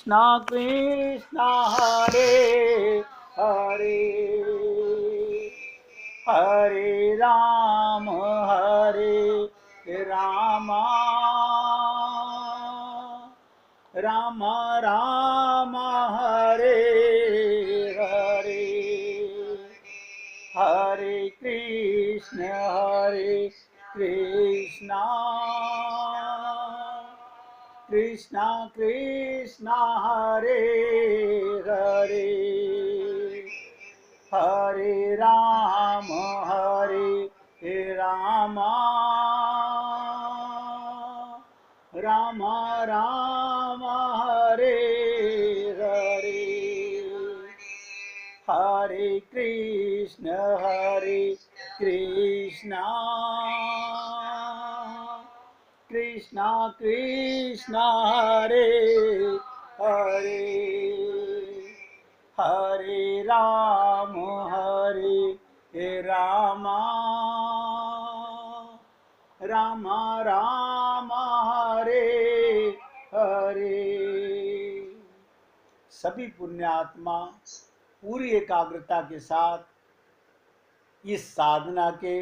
कृष्णा कृष्णा हरे हरे, हरे राम राम राम हरे हरे, हरे कृष्णा कृष्णा कृष्णा हरे हरे, हरे राम राम राम हरे हरे, हरे कृष्णा कृष्णा कृष्णा हरे हरे, हरे राम राम राम हरे हरे। सभी पुण्यात्मा पूरी एकाग्रता के साथ इस साधना के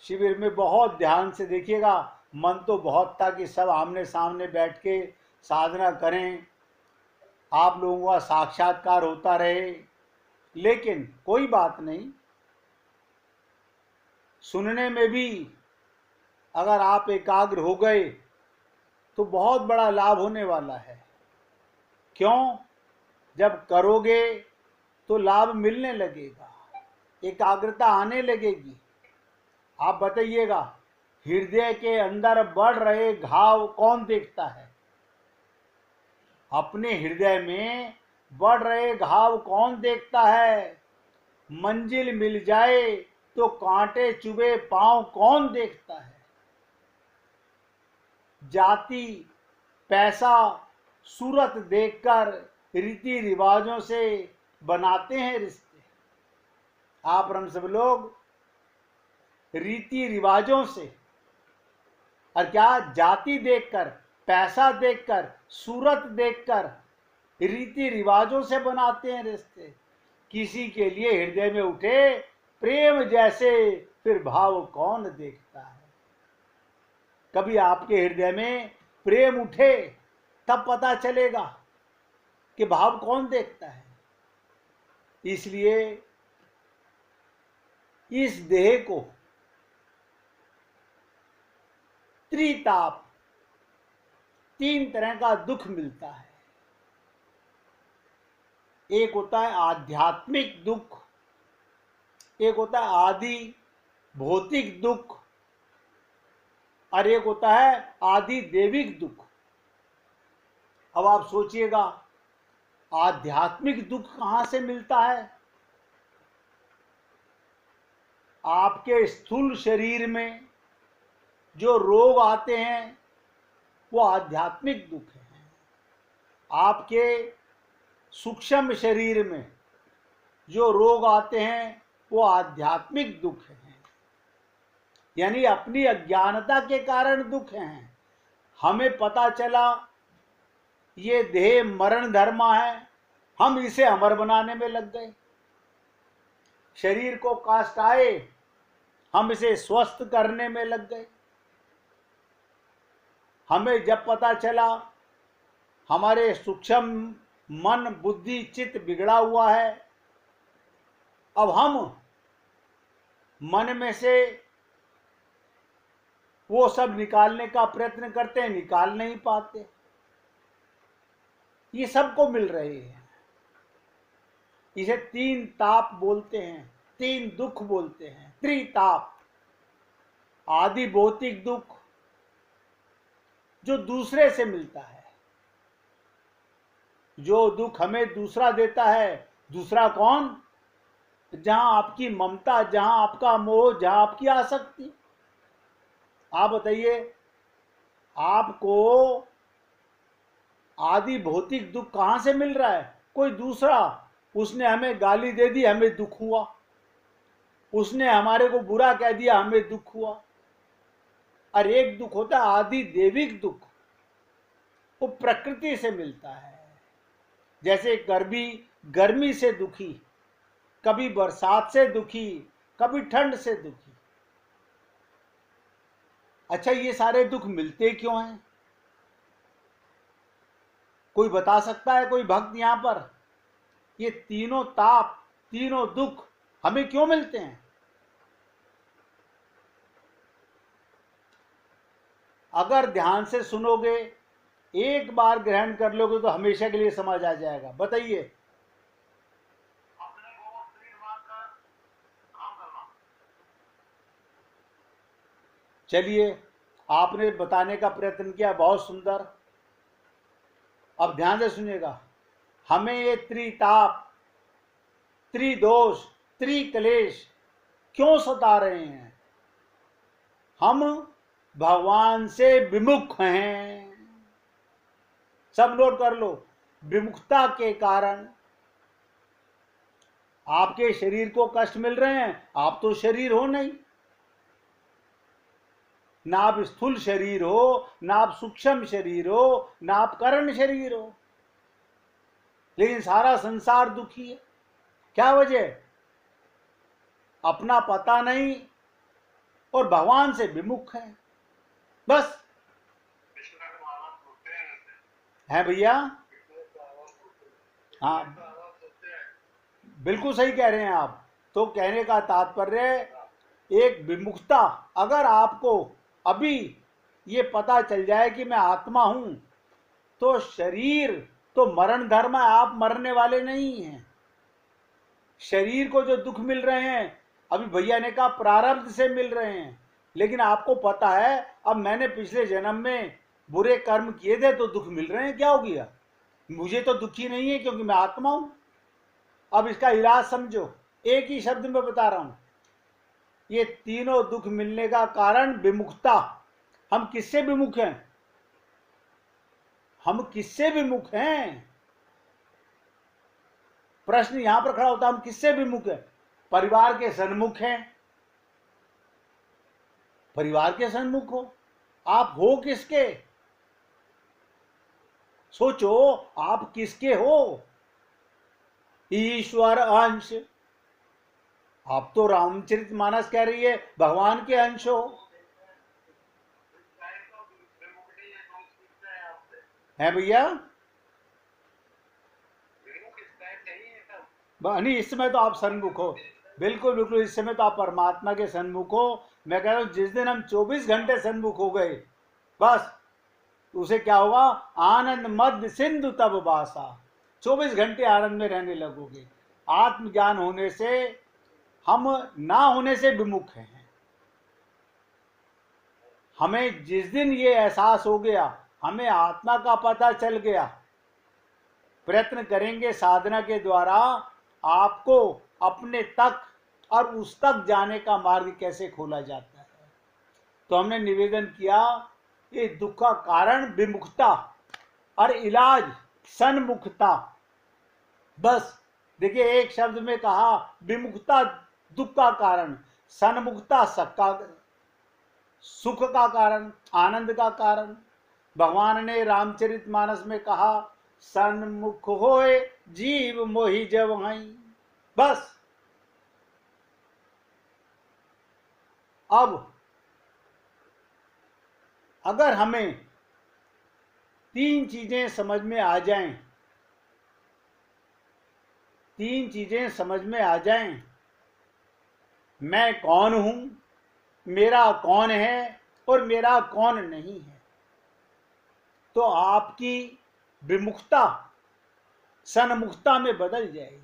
शिविर में बहुत ध्यान से देखिएगा। मन तो बहुत था कि सब आमने सामने बैठ के साधना करें, आप लोगों का साक्षात्कार होता रहे, लेकिन कोई बात नहीं, सुनने में भी अगर आप एकाग्र हो गए तो बहुत बड़ा लाभ होने वाला है। क्यों? जब करोगे तो लाभ मिलने लगेगा, एकाग्रता आने लगेगी। आप बताइएगा, हृदय के अंदर बढ़ रहे घाव कौन देखता है? अपने हृदय में बढ़ रहे घाव कौन देखता है? मंजिल मिल जाए तो कांटे चुभे पांव कौन देखता है? जाति, पैसा, सूरत देखकर रीति रिवाजों से बनाते हैं रिश्ते। आप हम सब लोग रीति रिवाजों से, और क्या, जाति देखकर, पैसा देखकर, सूरत देखकर, रीति रिवाजों से बनाते हैं रिश्ते। किसी के लिए हृदय में उठे प्रेम जैसे फिर भाव कौन देखता है? कभी आपके हृदय में प्रेम उठे तब पता चलेगा कि भाव कौन देखता है। इसलिए इस देह को त्रिताप, तीन तरह का दुख मिलता है। एक होता है आध्यात्मिक दुख, एक होता है आदि भौतिक दुख, और एक होता है आदि देविक दुख। अब आप सोचिएगा, आध्यात्मिक दुख कहां से मिलता है? आपके स्थूल शरीर में जो रोग आते हैं वो आध्यात्मिक दुख है। आपके सूक्ष्म शरीर में जो रोग आते हैं वो आध्यात्मिक दुख है, यानी अपनी अज्ञानता के कारण दुख हैं। हमें पता चला ये देह मरण धर्मा है, हम इसे अमर बनाने में लग गए। शरीर को कष्ट आए, हम इसे स्वस्थ करने में लग गए। हमें जब पता चला हमारे सूक्ष्म मन बुद्धि चित्त बिगड़ा हुआ है, अब हम मन में से वो सब निकालने का प्रयत्न करते हैं, निकाल नहीं पाते। ये सबको मिल रहे हैं। इसे तीन ताप बोलते हैं, तीन दुख बोलते हैं, त्रिताप। आदि भौतिक दुख जो दूसरे से मिलता है, जो दुख हमें दूसरा देता है। दूसरा कौन? जहां आपकी ममता, जहां आपका मोह, जहां आपकी आसक्ति। आप बताइए, आपको आदि भौतिक दुख कहां से मिल रहा है? कोई दूसरा, उसने हमें गाली दे दी, हमें दुख हुआ। उसने हमारे को बुरा कह दिया, हमें दुख हुआ। और एक दुख होता है आदि देविक दुख, वो प्रकृति से मिलता है। जैसे गर्मी से दुखी, कभी बरसात से दुखी, कभी ठंड से दुखी। अच्छा, ये सारे दुख मिलते क्यों हैं? कोई बता सकता है? कोई भक्त यहां पर? ये तीनों ताप, तीनों दुख हमें क्यों मिलते हैं? अगर ध्यान से सुनोगे, एक बार ग्रहण कर लोगे तो हमेशा के लिए समझ आ जाएगा। बताइए। चलिए, आपने बताने का प्रयत्न किया, बहुत सुंदर। अब ध्यान से सुनिएगा। हमें ये त्रिताप, त्रिदोष, त्रिकलेश क्यों सता रहे हैं? हम भगवान से विमुख हैं। सब नोट कर लो। विमुखता के कारण आपके शरीर को कष्ट मिल रहे हैं। आप तो शरीर हो नहीं, ना आप स्थूल शरीर हो, ना आप सूक्ष्म शरीर हो, ना आप कारण शरीर हो, लेकिन सारा संसार दुखी है। क्या वजह? अपना पता नहीं और भगवान से विमुख है, बस। है भैया? हाँ, बिल्कुल सही कह रहे हैं आप। तो कहने का तात्पर्य, एक विमुखता, अगर आपको अभी ये पता चल जाए कि मैं आत्मा हूं, तो शरीर तो मरण धर्म है, आप मरने वाले नहीं हैं। शरीर को जो दुख मिल रहे हैं, अभी भैया ने कहा प्रारब्ध से मिल रहे हैं, लेकिन आपको पता है अब मैंने पिछले जन्म में बुरे कर्म किए थे तो दुख मिल रहे हैं। क्या हो गया? मुझे तो दुखी नहीं है क्योंकि मैं आत्मा हूं। अब इसका इलाज समझो, एक ही शब्द में बता रहा हूं। ये तीनों दुख मिलने का कारण विमुखता। हम किससे विमुख हैं? हम किससे विमुख हैं? प्रश्न यहां पर खड़ा होता है, हम किससे विमुख हैं? परिवार के सन्मुख हैं। परिवार के सन्मुख हो। आप हो किसके? सोचो, आप किसके हो? ईश्वर अंश। आप तो रामचरितमानस कह रही है भगवान के अंश हो। है भैया? नहीं, इस समय तो आप सन्मुख हो। बिल्कुल बिल्कुल, इस समय तो आप परमात्मा के सन्मुख हो। मैं कह रहा हूं, जिस दिन हम 24 घंटे सन्मुख हो गए, बस उसे क्या होगा? आनंद मध्य सिंधु तब बासा। 24 घंटे आनंद में रहने लगोगे। आत्मज्ञान होने से, हम ना होने से विमुख हैं। हमें जिस दिन ये एहसास हो गया, हमें आत्मा का पता चल गया, प्रयत्न करेंगे साधना के द्वारा आपको अपने तक और उस तक जाने का मार्ग कैसे खोला जाता है। तो हमने निवेदन किया, ये दुख का कारण विमुखता और इलाज सन्मुखता। बस देखिए, एक शब्द में कहा, विमुखता दुख का कारण, सन्मुखता सुख का कारण, आनंद का कारण। भगवान ने रामचरितमानस में कहा, सन्मुख होए जीव मोहि जब हई। बस अब अगर हमें तीन चीजें समझ में आ जाएं, तीन चीजें समझ में आ जाएं, मैं कौन हूं, मेरा कौन है और मेरा कौन नहीं है, तो आपकी विमुखता सन्मुखता में बदल जाएगी।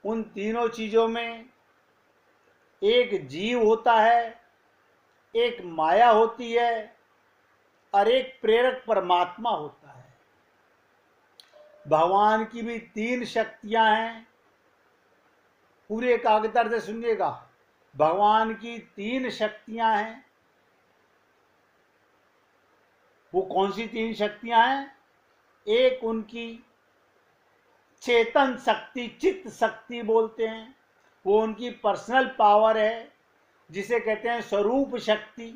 उन तीनों चीजों में एक जीव होता है, एक माया होती है और एक प्रेरक परमात्मा होता है। भगवान की भी तीन शक्तियां हैं। पूरे एकाग्रता से सुनिएगा, भगवान की तीन शक्तियां हैं। वो कौन सी तीन शक्तियां हैं? एक उनकी चेतन शक्ति, चित्त शक्ति बोलते हैं, वो उनकी पर्सनल पावर है, जिसे कहते हैं स्वरूप शक्ति।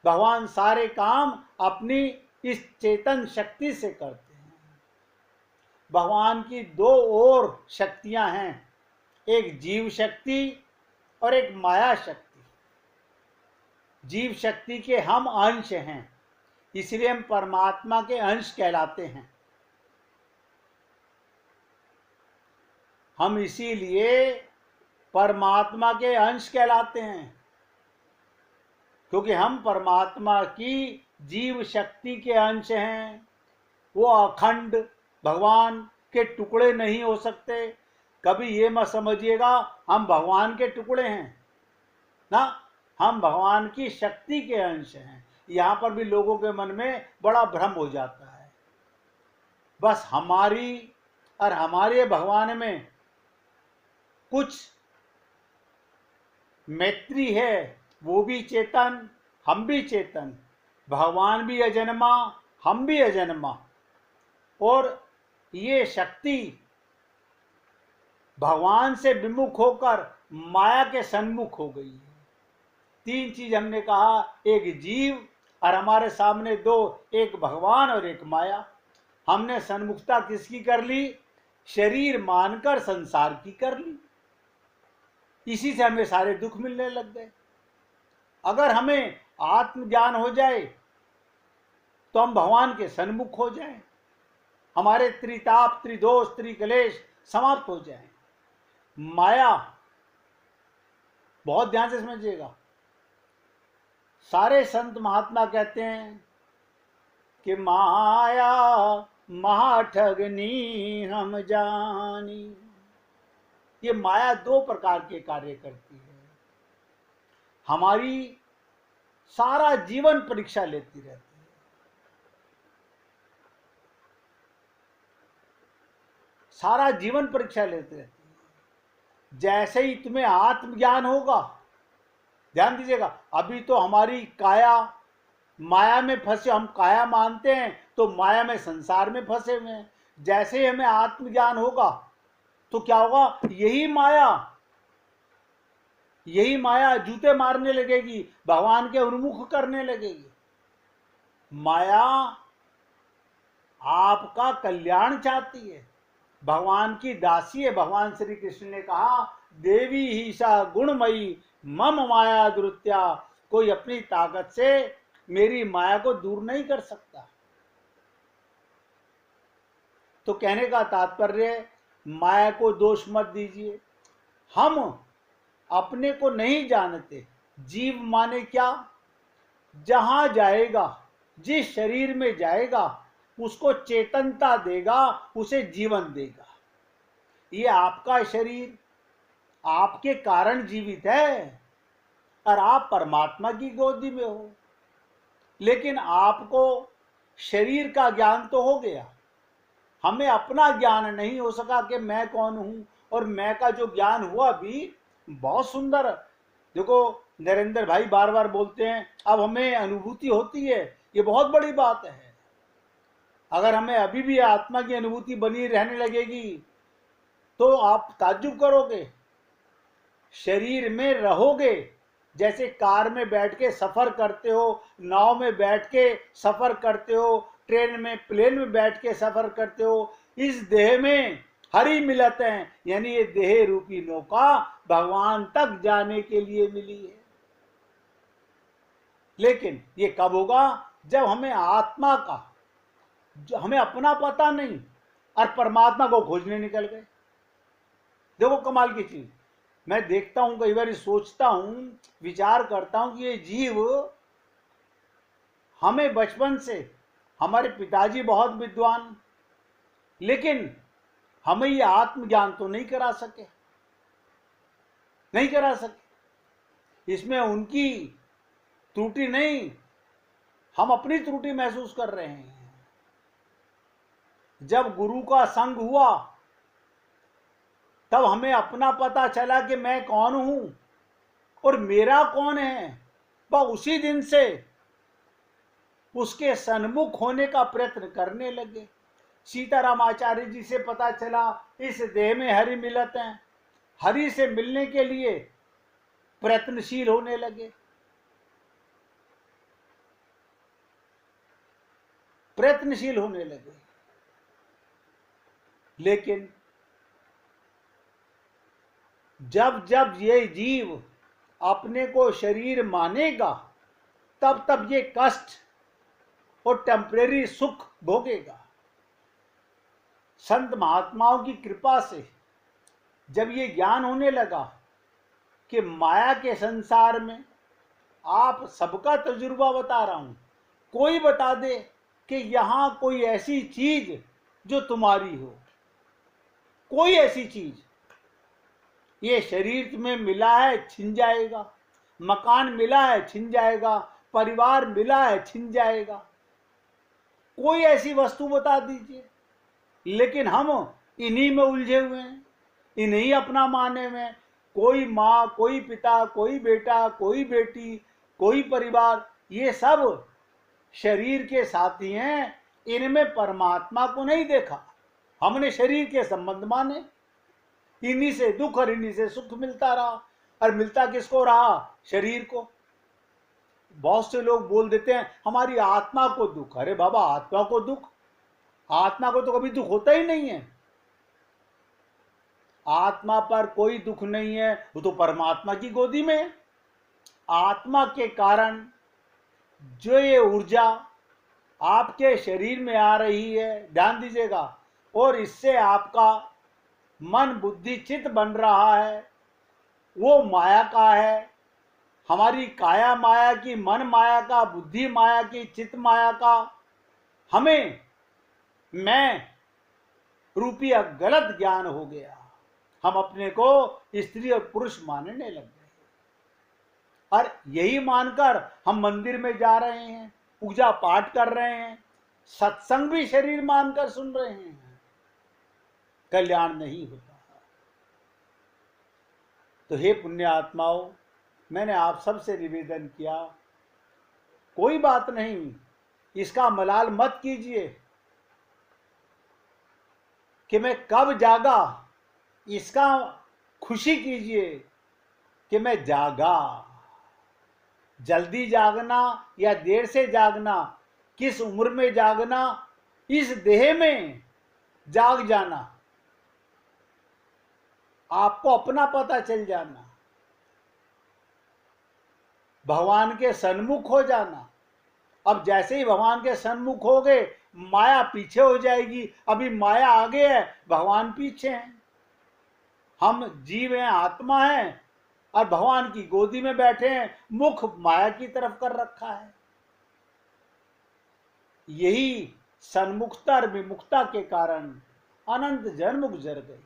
भगवान सारे काम अपनी इस चेतन शक्ति से करते हैं। भगवान की दो और शक्तियां हैं, एक जीव शक्ति और एक माया शक्ति। जीव शक्ति के हम अंश हैं, इसलिए हम परमात्मा के अंश कहलाते हैं। हम इसीलिए परमात्मा के अंश कहलाते हैं, क्योंकि हम परमात्मा की जीव शक्ति के अंश हैं। वो अखंड भगवान के टुकड़े नहीं हो सकते। कभी ये मत समझिएगा हम भगवान के टुकड़े हैं ना, हम भगवान की शक्ति के अंश हैं। यहां पर भी लोगों के मन में बड़ा भ्रम हो जाता है। बस हमारी और हमारे भगवान में कुछ मैत्री है, वो भी चेतन, हम भी चेतन। भगवान भी अजन्मा, हम भी अजन्मा। और ये शक्ति भगवान से विमुख होकर माया के सन्मुख हो गई है। तीन चीज हमने कहा, एक जीव और हमारे सामने दो, एक भगवान और एक माया। हमने सन्मुखता किसकी कर ली? शरीर मानकर संसार की कर ली। इसी से हमें सारे दुख मिलने लग गए। अगर हमें आत्मज्ञान हो जाए तो हम भगवान के सन्मुख हो जाएं, हमारे त्रिताप, त्रिदोष, त्रिकलेश समाप्त हो जाएं। माया, बहुत ध्यान से समझिएगा, सारे संत महात्मा कहते हैं कि माया महाठगनी हम जानी। ये माया दो प्रकार के कार्य करती है। हमारी सारा जीवन परीक्षा लेती रहती है। सारा जीवन परीक्षा लेती रहती है। जैसे ही तुम्हें आत्मज्ञान होगा, ध्यान दीजिएगा, अभी तो हमारी काया माया में फंसे, हम काया मानते हैं तो माया में, संसार में फंसे हुए हैं। जैसे ही हमें आत्मज्ञान होगा तो क्या होगा? यही माया जूते मारने लगेगी, भगवान के उन्मुख करने लगेगी। माया आपका कल्याण चाहती है, भगवान की दासी है। भगवान श्री कृष्ण ने कहा, देवी ही सा गुणमयी मम माया दुरुत्या। कोई अपनी ताकत से मेरी माया को दूर नहीं कर सकता। तो कहने का तात्पर्य, माया को दोष मत दीजिए। हम अपने को नहीं जानते। जीव माने क्या? जहां जाएगा, जिस शरीर में जाएगा, उसको चेतनता देगा, उसे जीवन देगा। ये आपका शरीर आपके कारण जीवित है और आप परमात्मा की गोदी में हो। लेकिन आपको शरीर का ज्ञान तो हो गया, हमें अपना ज्ञान नहीं हो सका कि मैं कौन हूं। और मैं का जो ज्ञान हुआ भी बहुत सुंदर। देखो, नरेंद्र भाई बार बार बोलते हैं अब हमें अनुभूति होती है, ये बहुत बड़ी बात है। अगर हमें अभी भी आत्मा की अनुभूति बनी रहने लगेगी तो आप ताज्जुब करोगे। शरीर में रहोगे, जैसे कार में बैठ के सफर करते हो, नाव में बैठ के सफर करते हो, ट्रेन में, प्लेन में बैठ के सफर करते हो। इस देह में हरि मिलत हैं, यानी ये देह रूपी नौका भगवान तक जाने के लिए मिली है। लेकिन ये कब होगा? जब हमें आत्मा का, जो हमें अपना पता नहीं और परमात्मा को खोजने निकल गए। देखो कमाल की चीज, मैं देखता हूं, कई बार सोचता हूं, विचार करता हूं कि ये जीव, हमें बचपन से, हमारे पिताजी बहुत विद्वान, लेकिन हमें ये आत्मज्ञान तो नहीं करा सके। इसमें उनकी त्रुटि नहीं, हम अपनी त्रुटि महसूस कर रहे हैं। जब गुरु का संग हुआ तब हमें अपना पता चला कि मैं कौन हूं और मेरा कौन है। वह उसी दिन से उसके सन्मुख होने का प्रयत्न करने लगे। सीताराम आचार्य जी से पता चला इस देह में हरि मिलत हैं, हरि से मिलने के लिए प्रयत्नशील होने लगे। प्रयत्नशील होने लगे। लेकिन जब जब ये जीव अपने को शरीर मानेगा, तब तब ये कष्ट और टेम्परेरी सुख भोगेगा। संत महात्माओं की कृपा से जब ये ज्ञान होने लगा कि माया के संसार में, आप सबका तजुर्बा बता रहा हूं, कोई बता दे कि यहां कोई ऐसी चीज जो तुम्हारी हो, कोई ऐसी चीज, ये शरीर तुम्हें मिला है छिन जाएगा, मकान मिला है छिन जाएगा, परिवार मिला है छिन जाएगा, कोई ऐसी वस्तु बता दीजिए। लेकिन हम इन्हीं में उलझे हुए हैं, इन्हीं अपना माने में। कोई माँ, कोई पिता, कोई बेटा, कोई बेटी, कोई परिवार, ये सब शरीर के साथी हैं। इनमें परमात्मा को नहीं देखा, हमने शरीर के संबंध माने। इन्हीं से दुख और इन्हीं से सुख मिलता रहा। और मिलता किसको रहा? शरीर को। बहुत से लोग बोल देते हैं हमारी आत्मा को दुख। अरे बाबा, आत्मा को दुख? आत्मा को तो कभी दुख होता ही नहीं है। आत्मा पर कोई दुख नहीं है, वो तो परमात्मा की गोदी में है। आत्मा के कारण जो ये ऊर्जा आपके शरीर में आ रही है, ध्यान दीजिएगा, और इससे आपका मन बुद्धि चित्त बन रहा है, वो माया का है। हमारी काया माया की, मन माया का, बुद्धि माया की, चित्त माया का। हमें मैं रूपी गलत ज्ञान हो गया। हम अपने को स्त्री और पुरुष मानने लग गए, और यही मानकर हम मंदिर में जा रहे हैं, पूजा पाठ कर रहे हैं, सत्संग भी शरीर मानकर सुन रहे हैं। कल्याण नहीं होता। तो हे पुण्य आत्माओं, मैंने आप सबसे निवेदन किया, कोई बात नहीं, इसका मलाल मत कीजिए कि मैं कब जागा, इसका खुशी कीजिए कि मैं जागा। जल्दी जागना या देर से जागना, किस उम्र में जागना, इस देह में जाग जाना, आपको अपना पता चल जाना, भगवान के सन्मुख हो जाना। अब जैसे ही भगवान के सन्मुख हो गए, माया पीछे हो जाएगी। अभी माया आगे है, भगवान पीछे हैं। हम जीव हैं, आत्मा हैं, और भगवान की गोदी में बैठे हैं, मुख माया की तरफ कर रखा है। यही सन्मुखता और विमुखता के कारण अनंत जन्म गुजर गए।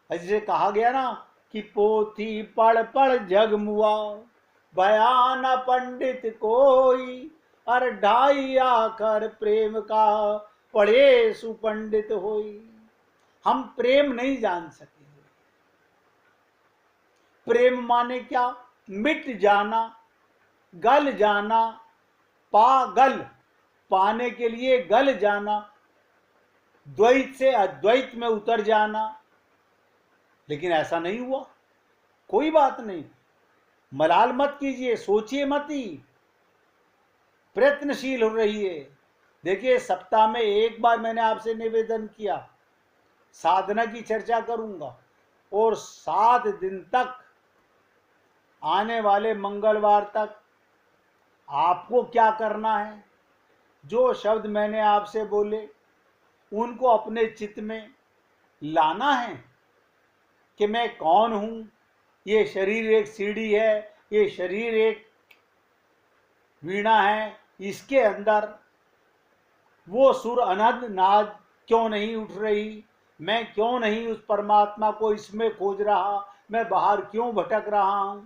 जिसे कहा गया ना कि पोथी पढ़ पढ़ जग मुआ, बयान पंडित कोई, और ढाई आकर प्रेम का पढ़े सुपंडित होई। हम प्रेम नहीं जान सके। प्रेम माने क्या? मिट जाना, गल जाना, पागल, पाने के लिए गल जाना, द्वैत से अद्वैत में उतर जाना। लेकिन ऐसा नहीं हुआ। कोई बात नहीं, मलाल मत कीजिए, सोचिए मत ही, प्रयत्नशील हो रहिए। देखिए, सप्ताह में एक बार मैंने आपसे निवेदन किया, साधना की चर्चा करूंगा, और 7 दिन तक, आने वाले मंगलवार तक आपको क्या करना है, जो शब्द मैंने आपसे बोले उनको अपने चित्त में लाना है कि मैं कौन हूं। ये शरीर एक सीढ़ी है, ये शरीर एक वीणा है, इसके अंदर वो सुर अनंत नाद क्यों नहीं उठ रही? मैं क्यों नहीं उस परमात्मा को इसमें खोज रहा? मैं बाहर क्यों भटक रहा हूं?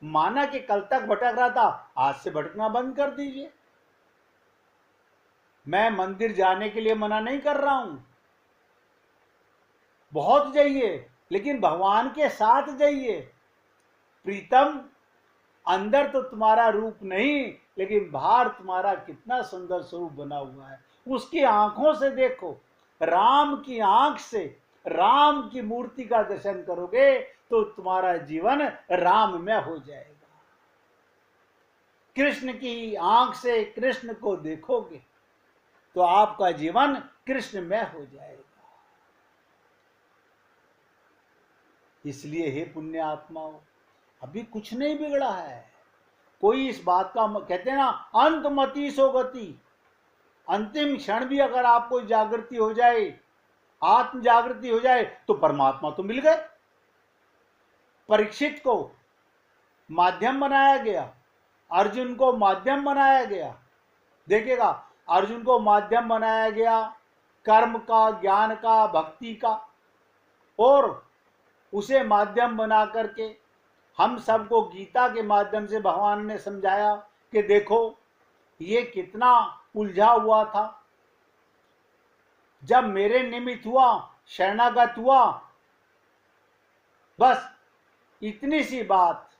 माना कि कल तक भटक रहा था, आज से भटकना बंद कर दीजिए। मैं मंदिर जाने के लिए मना नहीं कर रहा हूं, बहुत जाइए, लेकिन भगवान के साथ जाइए। प्रीतम, अंदर तो तुम्हारा रूप नहीं, लेकिन बाहर तुम्हारा कितना सुंदर स्वरूप बना हुआ है, उसकी आंखों से देखो। राम की आंख से राम की मूर्ति का दर्शन करोगे तो तुम्हारा जीवन राममय हो जाएगा। कृष्ण की आंख से कृष्ण को देखोगे तो आपका जीवन कृष्णमय हो जाएगा। इसलिए हे पुण्य आत्माओं, अभी कुछ नहीं बिगड़ा है। कोई इस बात का, कहते हैं ना, अंत मति सो गति, अंतिम क्षण भी अगर आपको जागृति हो जाए, आत्म जागृति हो जाए, तो परमात्मा तो मिल गए। परीक्षित को माध्यम बनाया गया, अर्जुन को माध्यम बनाया गया। देखिएगा, अर्जुन को माध्यम बनाया गया कर्म का, ज्ञान का, भक्ति का, और उसे माध्यम बना करके हम सबको गीता के माध्यम से भगवान ने समझाया कि देखो ये कितना उलझा हुआ था, जब मेरे निमित्त हुआ, शरणागत हुआ, बस इतनी सी बात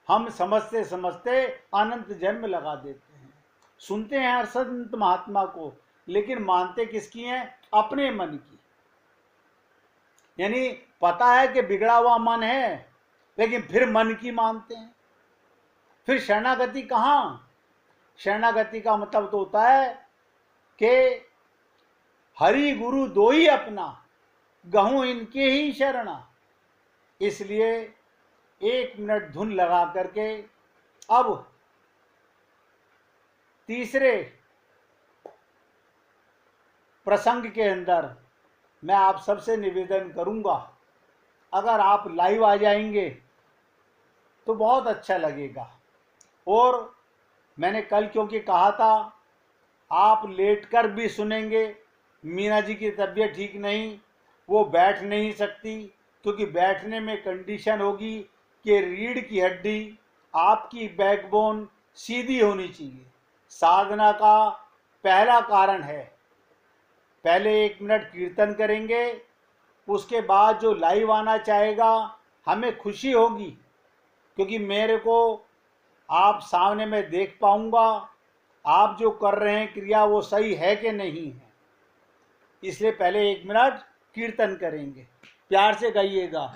हम समझते समझते अनंत जन्म लगा देते हैं। सुनते हैं हर संत महात्मा को, लेकिन मानते किसकी हैं? अपने मन की। यानी पता है कि बिगड़ा हुआ मन है, लेकिन फिर मन की मानते हैं। फिर शरणागति कहाँ? शरणागति का मतलब तो होता है कि हरि गुरु दो ही अपना, गहूं इनके ही शरणा। इसलिए 1 मिनट धुन लगा करके अब तीसरे प्रसंग के अंदर मैं आप सबसे निवेदन करूंगा, अगर आप लाइव आ जाएंगे तो बहुत अच्छा लगेगा। और मैंने कल क्योंकि कहा था आप लेटकर भी सुनेंगे, मीना जी की तबीयत ठीक नहीं, वो बैठ नहीं सकती, क्योंकि बैठने में कंडीशन होगी कि रीढ़ की हड्डी, आपकी बैकबोन सीधी होनी चाहिए। साधना का पहला कारण है। पहले 1 मिनट कीर्तन करेंगे, उसके बाद जो लाइव आना चाहेगा हमें खुशी होगी, क्योंकि मेरे को आप सामने में देख पाऊंगा आप जो कर रहे हैं क्रिया वो सही है कि नहीं है। इसलिए पहले 1 मिनट कीर्तन करेंगे, प्यार से गाइएगा।